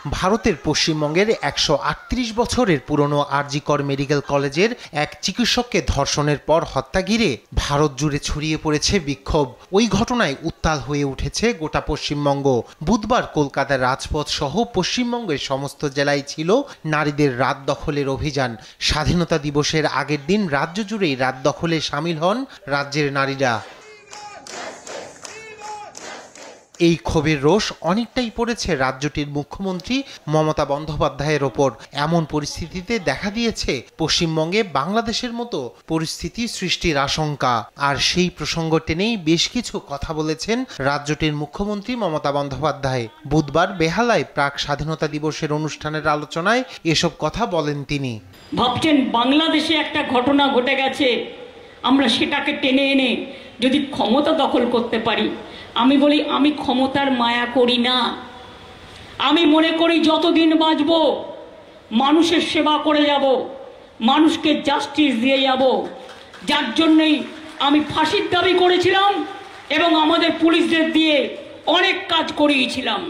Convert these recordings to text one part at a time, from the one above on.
ভারতের পশ্চিমবঙ্গের ১৩৮ বছরের পুরনো আর.জি. কর মেডিকেল কলেজের এক চিকিৎসককে ধর্ষণের পর হত্যা ঘিরে ভারত জুড়ে ছড়িয়ে পড়েছে বিক্ষোভ। ওই ঘটনায় উত্তাল হয়ে উঠেছে গোটা পশ্চিমবঙ্গ। বুধবার কলকাতার রাজপথ সহ পশ্চিমবঙ্গের সমস্ত জেলায় ছিল নারীদের রাত দখলের অভিযান। স্বাধীনতা দিবসের আগের দিন রাজ্য জুড়েই রাত দখলে সামিল হন রাজ্যের নারীরা। এই ক্ষোভের রোষ অনেকটাই পড়েছে রাজ্যটির মুখ্যমন্ত্রী মমতা বন্দ্যোপাধ্যায়ের ওপর। এমন পরিস্থিতিতে দেখা দিয়েছে পশ্চিমবঙ্গে বাংলাদেশের মতো পরিস্থিতি সৃষ্টির আশঙ্কা। আর সেই প্রসঙ্গ টেনেই বেশ কিছু কথা বলেছেন রাজ্যটির মুখ্যমন্ত্রী মমতা বন্দ্যোপাধ্যায়। বুধবার বেহালায় প্রাক স্বাধীনতা দিবসের অনুষ্ঠানের আলোচনায় এসব কথা বলেন তিনি। ভাবছেন বাংলাদেশে একটা ঘটনা ঘটে গেছে, আমরা সেটাকে টেনে এনে যদি ক্ষমতা দখল করতে পারি। আমি বলি, আমি ক্ষমতার মায়া করি না। আমি মনে করি যতদিন বাঁচব মানুষের সেবা করে যাব, মানুষকে জাস্টিস দিয়ে যাব। যার জন্যই আমি ফাঁসির দাবি করেছিলাম এবং আমাদের পুলিশদের দিয়ে অনেক কাজ করিয়েছিলাম।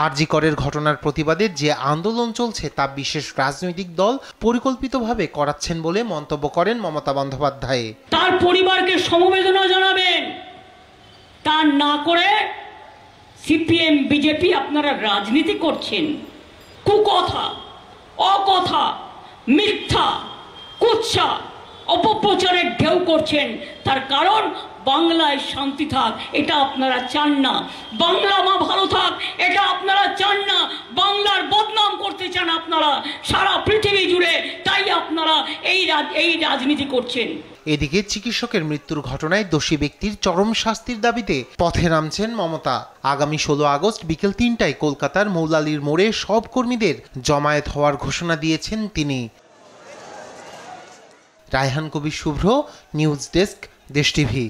আর.জি. করের ঘটনার প্রতিবাদে যে আন্দোলন চলছে তা বিশেষ রাজনৈতিক দল পরিকল্পিতভাবে করাচ্ছেন বলে মন্তব্য করেন মমতা বন্দ্যোপাধ্যায়। তার পরিবারকে সমবেদনা জানাবেন, তা না করে সিপিএম বিজেপি আপনারা রাজনীতি করছেন। কুকথা, অকথা, মিথ্যা, কুৎসা, অপপ্রচারের ঢেউ করছেন। তার কারণ বাংলায় শান্তি থাক, এটা আপনারা চান না। বাংলা মা ভালো থাক, এটা আপনারা চান না। বাংলার বদনাম করতে চান আপনারা সারা পৃথিবী জুড়ে, তাই আপনারা এই রাজনীতি করছেন। এদিকে চিকিৎসকের মৃত্যুর ঘটনায় দোষী ব্যক্তির চরম শাস্তির দাবিতে পথে নামছেন মমতা। আগামী ১৬ আগস্ট বিকেল ৩টায় কলকাতার মৌলালির মোড়ে সব কর্মীদের জমায়েত হওয়ার ঘোষণা দিয়েছেন তিনি। রায়হান কবির শুভ্র, নিউজ ডেস্ক, দেশ টিভি।